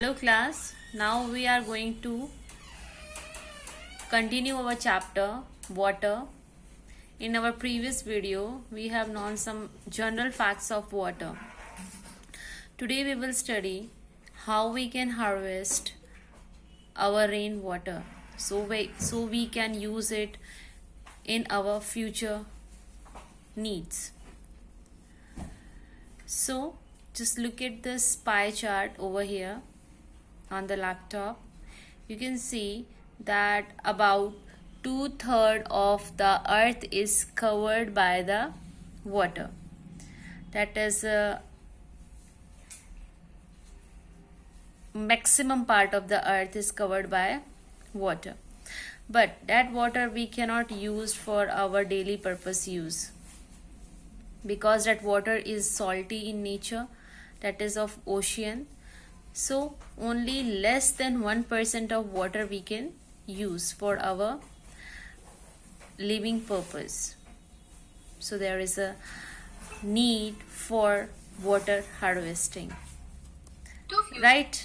Hello class, now we are going to continue our chapter water. In our previous video, we have known some general facts of water. Today we will study how we can harvest our rainwater so we can use it in our future needs. So just look at this pie chart over here on the laptop. You can see that about 2/3 of the earth is covered by the water. That is a maximum part of the earth is covered by water, but that water we cannot use for our daily purpose use because that water is salty in nature, that is of ocean. So only less than 1% of water we can use for our living purpose. So there is a need for water harvesting, right?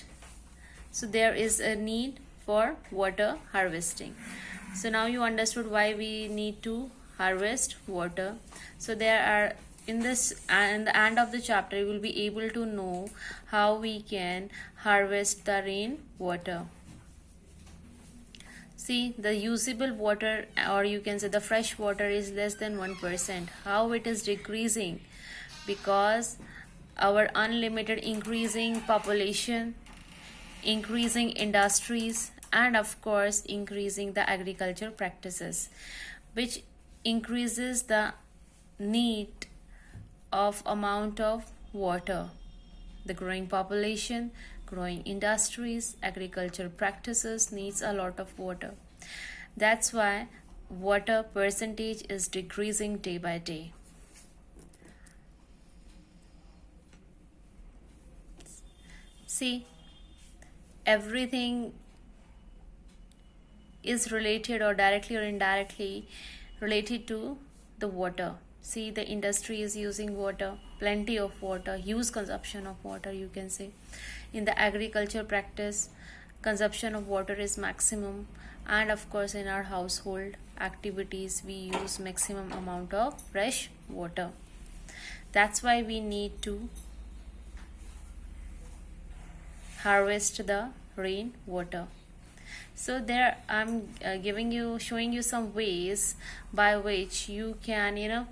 So there is a need for water harvesting. So now you understood why we need to harvest water. So there are in this and the end of the chapter you will be able to know how we can harvest the rain water. See, the usable water, or you can say the fresh water, is less than 1%. How it is decreasing? Because our unlimited increasing population, increasing industries, and of course increasing the agriculture practices, which increases the need of amount of water. The growing population, growing industries, agriculture practices needs a lot of water. That's why water percentage is decreasing day by day. See, everything is related or directly or indirectly related to the water. See, the industry is using water, plenty of water, huge consumption of water, you can say. In the agriculture practice, consumption of water is maximum, and of course in our household activities we use maximum amount of fresh water. That's why we need to harvest the rain water. So there I'm showing you some ways by which you can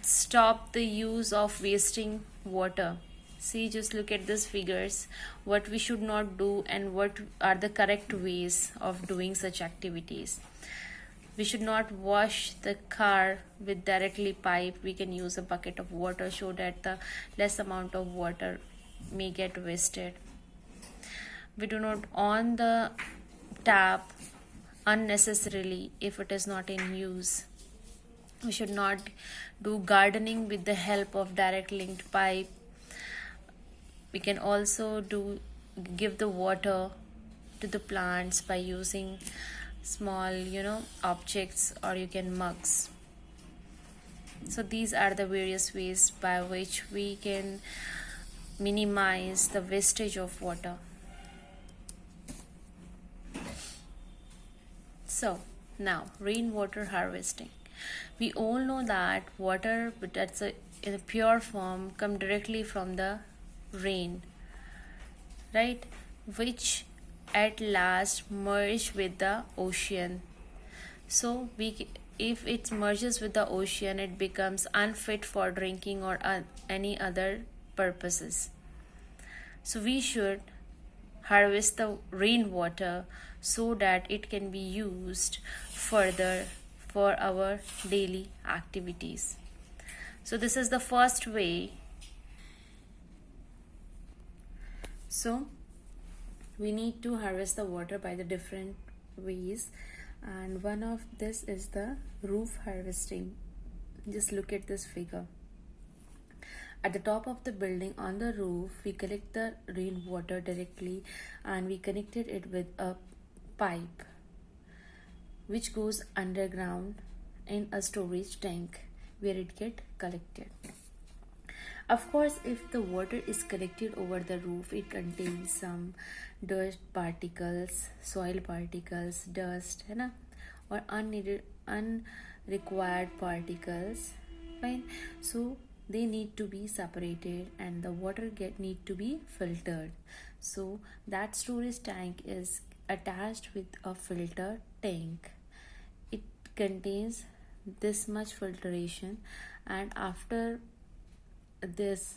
stop the use of wasting water. See, just look at these figures, what we should not do and what are the correct ways of doing such activities. We should not wash the car with directly pipe. We can use a bucket of water so that the less amount of water may get wasted. We do not on the tap unnecessarily if it is not in use. We should not do gardening with the help of direct linked pipe. We can also give the water to the plants by using small objects, or you can mugs. So these are the various ways by which we can minimize the wastage of water. So now rainwater harvesting. We all know that water that's in a pure form come directly from the rain, right, which at last merge with the ocean. So if it merges with the ocean, it becomes unfit for drinking or any other purposes. So we should harvest the rainwater so that it can be used further for our daily activities. So this is the first way. So we need to harvest the water by the different ways, and one of this is the roof harvesting. Just look at this figure. At the top of the building on the roof, we collect the rainwater directly and we connected it with a pipe which goes underground in a storage tank where it get collected. Of course, if the water is collected over the roof, it contains some dust particles, soil particles, dust, है ना, और unneeded unrequired particles. Fine. So they need to be separated and the water need to be filtered. So that storage tank is attached with a filter tank. It contains this much filtration, and after this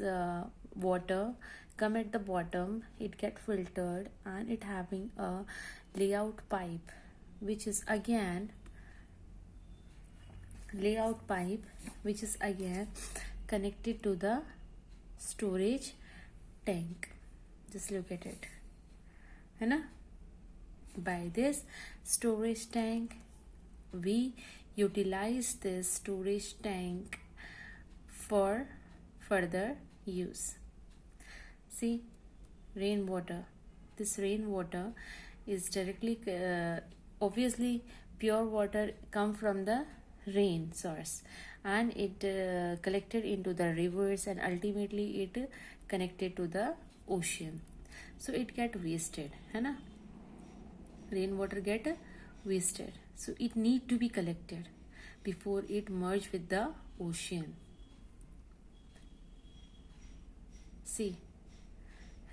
water come at the bottom, it get filtered, and it having a layout pipe which is again connected to the storage tank. Just look at it, है ना. By this storage tank, we utilize this storage tank for further use. See, rainwater. This rainwater is directly, obviously, pure water come from the rain source, and it collected into the rivers, and ultimately it connected to the ocean. So it get wasted, है ना. Rainwater get wasted, so it need to be collected before it merge with the ocean. See,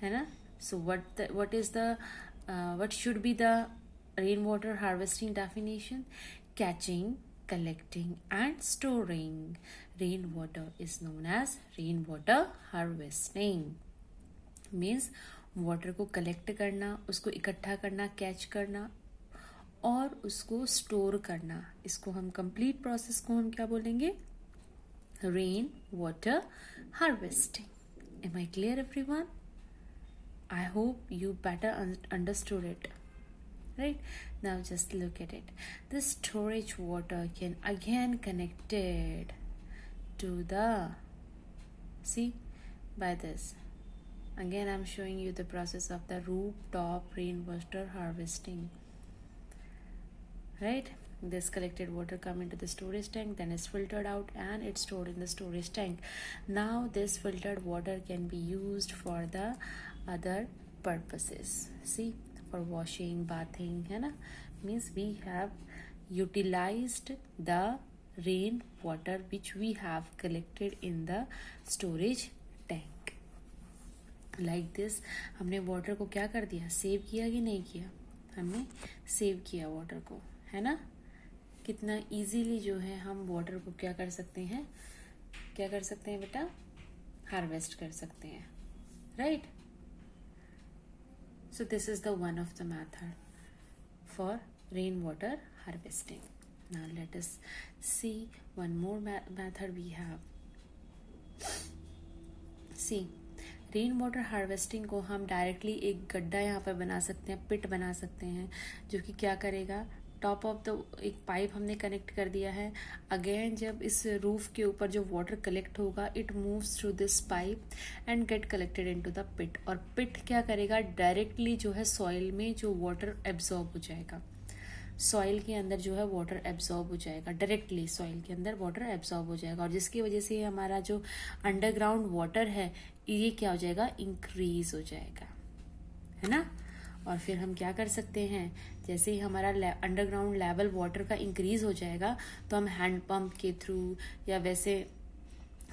है ना. So what should be the rainwater harvesting definition? Catching, collecting and storing rainwater is known as rainwater harvesting. Means water को collect करना, उसको इकट्ठा करना, catch करना और उसको स्टोर करना. इसको हम कंप्लीट प्रोसेस को हम क्या बोलेंगे? Rain water harvesting. Am I clear, everyone? I hope you better understood it. Right? Now just look at it. The storage water can again connected to the, see, by this. Again I'm showing you the process of the rooftop rainwater harvesting. Right? This collected water come into the storage tank, then is filtered out and it's stored in the storage tank. Now this filtered water can be used for the other purposes. See, for washing, bathing, है ना. Means we have utilized the rain water which we have collected in the storage tank. Like this, हमने water को क्या कर दिया? Save किया कि नहीं किया? हमने सेव किया water को, है ना. कितना इजीली जो है हम वाटर को क्या कर सकते हैं बेटा? हार्वेस्ट कर सकते हैं. Right. So this is the one of the method for rain water harvesting. Now let us see one more method we have. See, rain water harvesting को हम डायरेक्टली एक गड्ढा यहाँ पर बना सकते हैं, पिट बना सकते हैं, जो कि क्या करेगा? टॉप ऑफ द एक पाइप हमने कनेक्ट कर दिया है. अगेन जब इस रूफ के ऊपर जो वाटर कलेक्ट होगा, it moves through this pipe and get collected into the pit. और पिट क्या करेगा? डायरेक्टली जो है सॉइल में जो वाटर एब्जॉर्ब हो जाएगा. सॉइल के अंदर जो है वाटर एब्जॉर्ब हो जाएगा, डायरेक्टली सॉइल के अंदर वाटर एब्जॉर्ब हो जाएगा, और जिसकी वजह से हमारा जो अंडरग्राउंड वाटर है ये क्या हो जाएगा? इंक्रीज हो जाएगा, है ना. और फिर हम क्या कर सकते हैं? जैसे ही हमारा अंडरग्राउंड लेवल वाटर का इंक्रीज हो जाएगा तो हम हैंड पंप के थ्रू या वैसे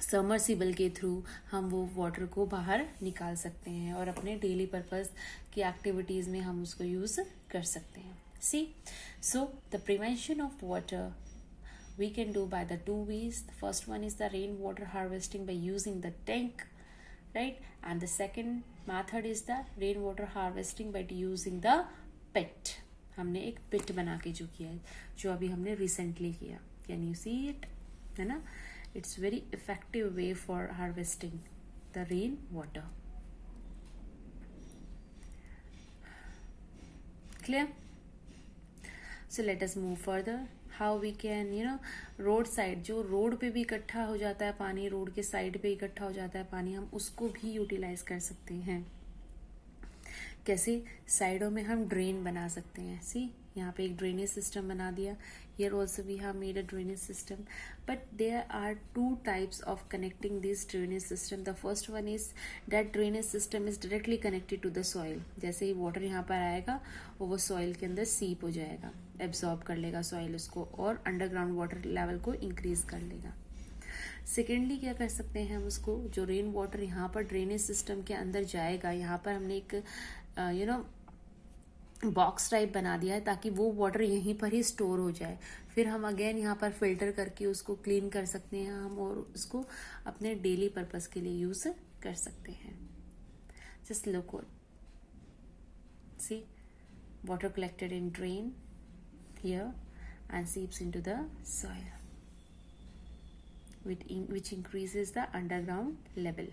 सबमर्सिबल के थ्रू हम वो वाटर को बाहर निकाल सकते हैं और अपने डेली पर्पस की एक्टिविटीज में हम उसको यूज कर सकते हैं. See, so the prevention of water we can do by the two ways. The first one is the rainwater harvesting by using the tank, right? And the second method is the rainwater harvesting by using the pit. हमने एक पिट बना के जो किया है, जो अभी हमने रिसेंटली किया. Can you see it? है ना. It's very effective way for harvesting the rain water. Clear? So let us move further. How we can road side, जो रोड पे भी इकट्ठा हो जाता है पानी, रोड के साइड पे इकट्ठा हो जाता है पानी, हम उसको भी यूटिलाइज कर सकते हैं. कैसे साइडों में हम ड्रेन बना सकते हैं. सी, यहाँ पे एक ड्रेनेज सिस्टम बना दिया. Here also we have made a drainage system, but there are two types of connecting this drainage system. The first one is that drainage system is directly connected to the soil. जैसे ही water यहाँ पर आएगा वो soil के अंदर सीप हो जाएगा, एब्जॉर्ब कर लेगा सॉइल उसको और अंडरग्राउंड वाटर लेवल को इंक्रीज कर लेगा. सेकेंडली क्या कर सकते हैं हम उसको, जो रेन वाटर यहाँ पर ड्रेनेज सिस्टम के अंदर जाएगा, यहाँ पर हमने एक बॉक्स टाइप बना दिया है ताकि वो वाटर यहीं पर ही स्टोर हो जाए. फिर हम अगेन यहाँ पर फिल्टर करके उसको क्लीन कर सकते हैं हम और उसको अपने डेली पर्पस के लिए यूज कर सकते हैं. Just look, see, water collected in drain here and seeps into the soil, which increases the underground level.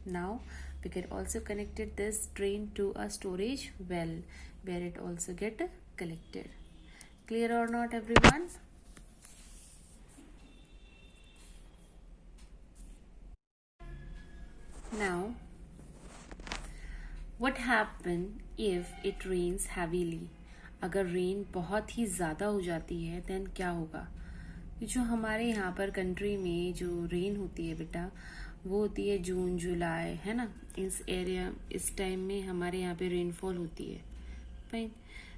Now we can also connected this drain to a storage well where it also get collected. Clear or not, everyone? Now what happen if it rains heavily? अगर rain बहुत ही ज़्यादा हो जाती है then क्या होगा? जो हमारे यहाँ पर कंट्री में जो रेन होती है बेटा, वो होती है जून जुलाई, है ना. इस एरिया इस टाइम में हमारे यहाँ पे रेनफॉल होती है. फाइन.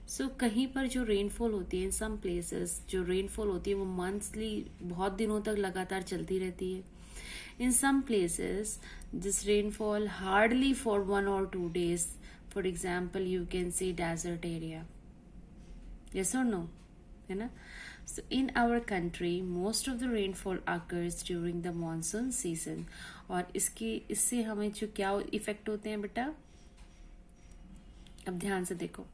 सो कहीं पर जो रेनफॉल होती है, इन सम प्लेसेस जो रेनफॉल होती है वो मंथली बहुत दिनों तक लगातार चलती रहती है. In some places this rainfall hardly for 1 or 2 days. For example you can see desert area. Yes और नो, है ना. So in our country, most of the rainfall occurs during the monsoon season. और इससे हमें जो क्या effect होते हैं बेटा, अब ध्यान से देखो.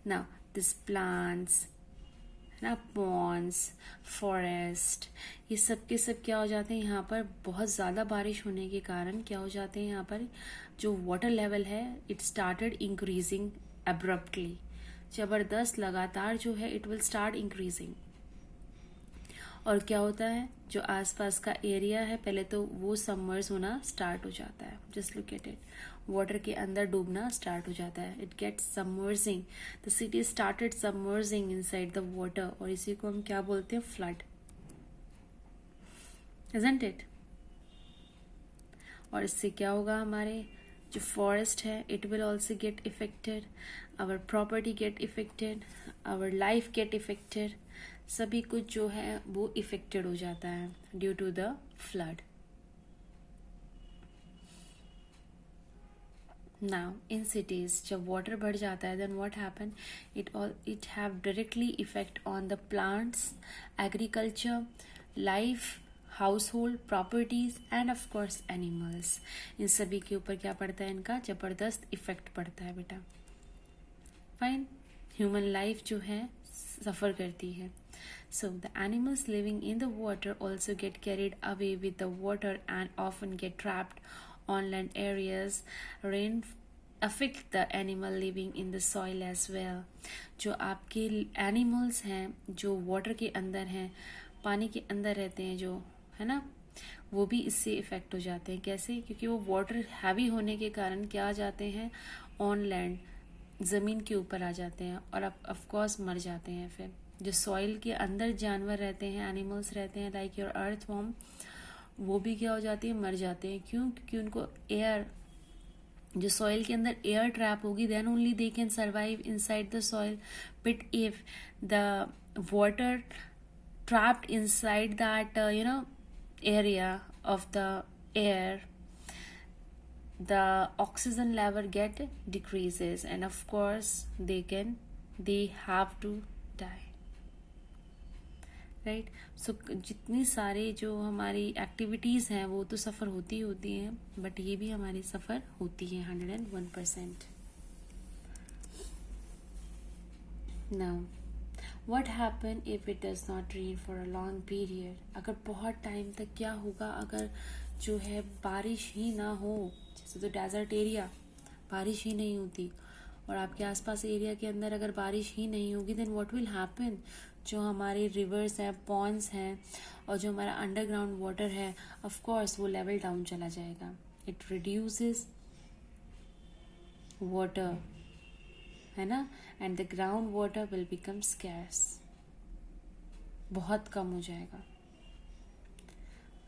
Now this plants, ना, ponds, forest, ये सब के सब क्या हो जाते हैं, यहाँ पर बहुत ज़्यादा बारिश होने के कारण क्या हो जाते हैं, यहाँ पर जो वाटर लेवल है इट स्टार्टेड इंक्रीजिंग अब्रप्टली. जबरदस्त लगातार जो है इट विल स्टार्ट इंक्रीजिंग. और क्या होता है, जो आसपास का एरिया है पहले तो वो सबमर्ज होना स्टार्ट हो जाता है. Just look at it, water के अंदर डूबना स्टार्ट हो जाता है. It gets submerging, the city started submerging inside the water. और इसी को हम क्या बोलते हैं, फ्लड, इजंट इट. और इससे क्या होगा, हमारे जो फॉरेस्ट है it will also get affected, our property get affected, our life get affected. सभी कुछ जो है वो इफेक्टेड हो जाता है due to the flood. Now in cities जब वाटर बढ़ जाता है then what happen, it have directly effect on the plants, agriculture, life, household, properties and of course animals. इन सभी के ऊपर क्या पड़ता है, इनका जबरदस्त इफेक्ट पड़ता है बेटा. फाइन. ह्यूमन लाइफ जो है सफर करती है. So the animals living in the water also get carried away with the water and often get trapped on land areas. Rain affect the animal living in the soil as well. जो आपके animals हैं जो water के अंदर हैं, पानी के अंदर रहते हैं जो, है ना, वो भी इससे इफेक्ट हो जाते हैं. कैसे? क्योंकि वो वाटर हैवी होने के कारण क्या आ जाते हैं, ऑन लैंड, ज़मीन के ऊपर आ जाते हैं और ऑफकोर्स मर जाते हैं. फिर जो सॉइल के अंदर जानवर रहते हैं, एनिमल्स रहते हैं लाइक योर अर्थवॉर्म, वो भी क्या हो जाती है, मर जाते हैं. क्यों? क्योंकि उनको एयर, जो सॉइल के अंदर एयर ट्रैप होगी then only they can survive inside the soil. But if the water trapped inside that area of the air, the oxygen level get decreases and of course they have to die, right? So जितनी सारे जो हमारी activities हैं वो तो सफर होती हैं, but ये भी हमारी सफर होती है 101%. Now what happen if it does not rain for a long period? अगर बहुत टाइम तक क्या होगा, अगर जो है बारिश ही ना हो, जैसे तो डेजर्ट एरिया बारिश ही नहीं होती और आपके आसपास एरिया के अंदर अगर बारिश ही नहीं होगी देन व्हाट विल हैपन, जो हमारे रिवर्स हैं, पॉन्ड्स हैं और जो हमारा अंडरग्राउंड वाटर है ऑफ कोर्स वो लेवल डाउन चला जाएगा. इट रिड्यूसेस water, है ना, and the groundwater will become scarce, बहुत कम हो जाएगा।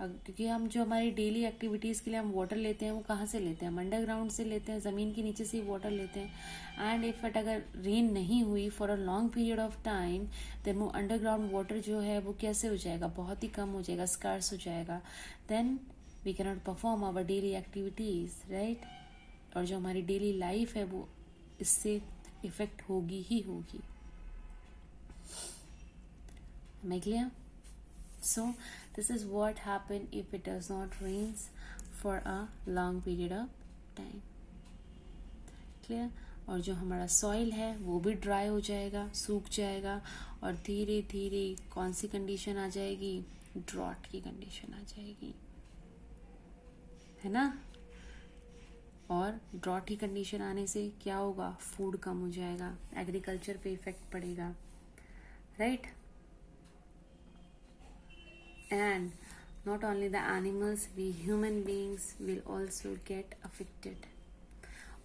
क्योंकि हम जो हमारी डेली एक्टिविटीज़ के लिए हम वाटर लेते हैं वो कहाँ से लेते हैं, हम अंडरग्राउंड से लेते हैं, ज़मीन के नीचे से ही वाटर लेते हैं। एंड इफ अगर रेन नहीं हुई for a long period of time, then वो अंडरग्राउंड वाटर जो है वो कैसे हो जाएगा, बहुत ही कम हो जाएगा, स्कार्स हो जाएगा। Then we can not perform our daily activities, right. और जो हमारी डेली लाइफ है वो इससे इफेक्ट होगी ही होगी। मैं clear? So this is what happen if it does not rains for a long period of time. Clear? और जो हमारा सॉइल है वो भी ड्राई हो जाएगा, सूख जाएगा, और धीरे धीरे कौन सी कंडीशन आ जाएगी, ड्रॉट की कंडीशन आ जाएगी, है ना। और ड्रॉट की कंडीशन आने से क्या होगा, फूड कम हो जाएगा, एग्रीकल्चर पे इफेक्ट पड़ेगा, right. And not only the animals, we human beings will also get affected.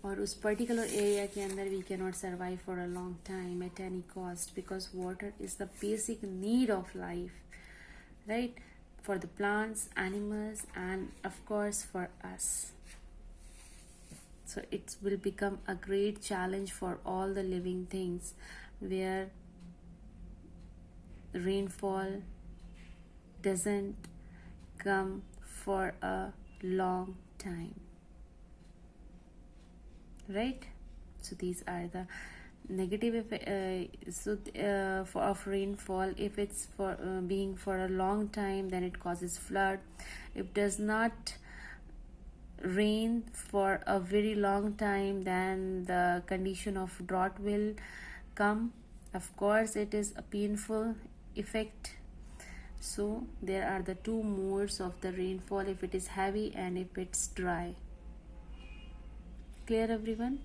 और उस particular area के अंदर we cannot survive for a long time at any cost, because water is the basic need of life, right? For the plants, animals, and of course for us. So it will become a great challenge for all the living things, where rainfall doesn't come for a long time, right? So these are the negative of rainfall. If it's for being for a long time, then it causes flood. If does not rain for a very long time, then the condition of drought will come. Of course it is a painful effect. So there are the two modes of the rainfall, if it is heavy and if it's dry. Clear everyone?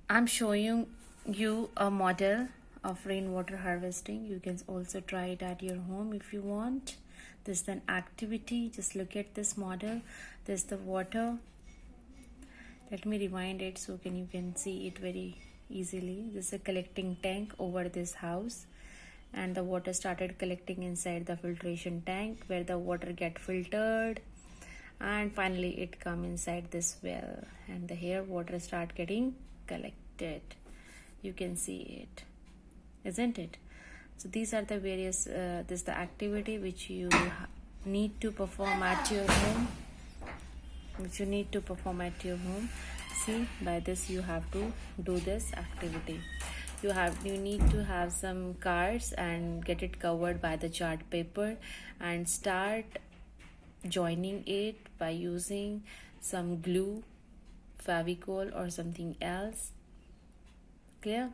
I'm showing you a model of rainwater harvesting. You can also try it at your home if you want. This is an activity. Just look at this model. This is the water. Let me rewind it so you can see it very easily. This is a collecting tank over this house, and the water started collecting inside the filtration tank, where the water get filtered, and finally it come inside this well, and the here water start getting collected. You can see it, isn't it? So these are the various this is the activity which you need to perform at your home, See, by this you have to do this activity. You need to have some cards and get it covered by the chart paper, and start joining it by using some glue, Fevicol or something else. Clear?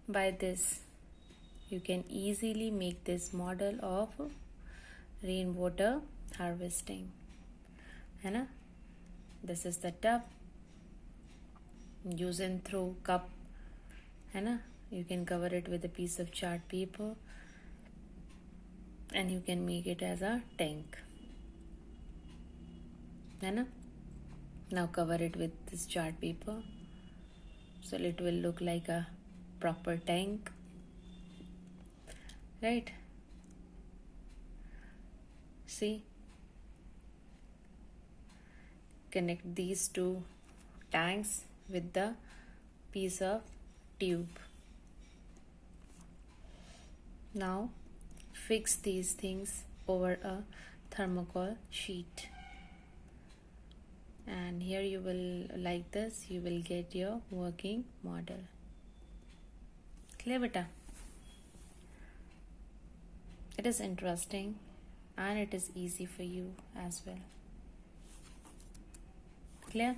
By this you can easily make this model of rainwater harvesting, है ना। This is the tub, use and throw cup, है ना। You can cover it with a piece of chart paper, and you can make it as a tank, है ना। Now cover it with this chart paper, so it will look like a proper tank, right? See, connect these two tanks with the piece of tube. Now fix these things over a thermocol sheet, and here you will, like this, you will get your working model. Clear, beta? It is interesting and it is easy for you as well. Clear?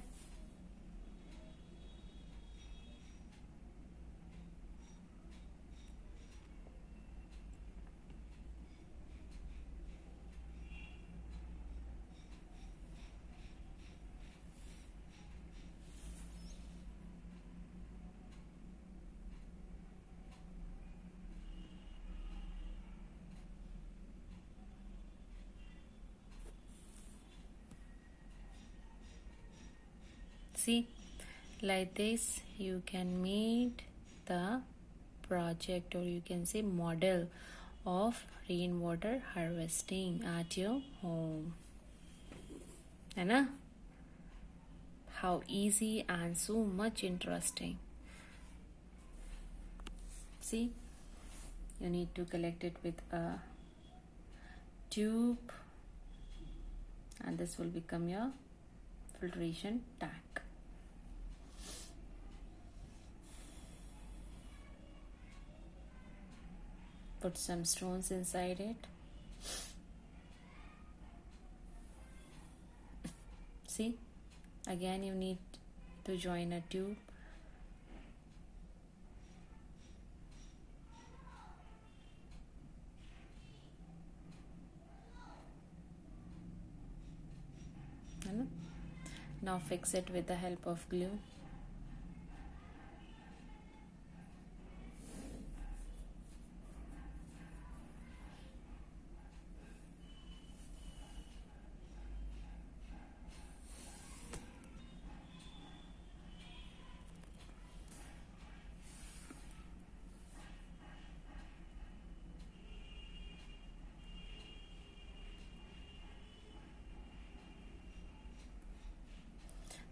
See, like this you can make the project, or you can say model of rainwater harvesting at your home. है ना? How easy and so much interesting. See, you need to collect it with a tube, and this will become your filtration tank. Put some stones inside it. See, again you need to join a tube. Now fix it with the help of glue.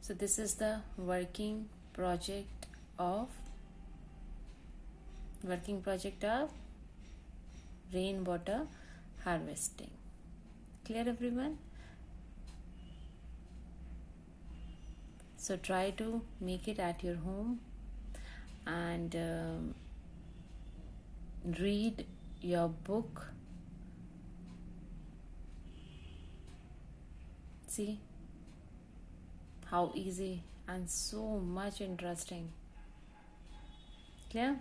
So this is the working project of rainwater harvesting. Clear, everyone? So try to make it at your home and read your book. See how easy and so much interesting. Clear?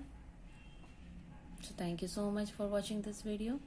So thank you so much for watching this video.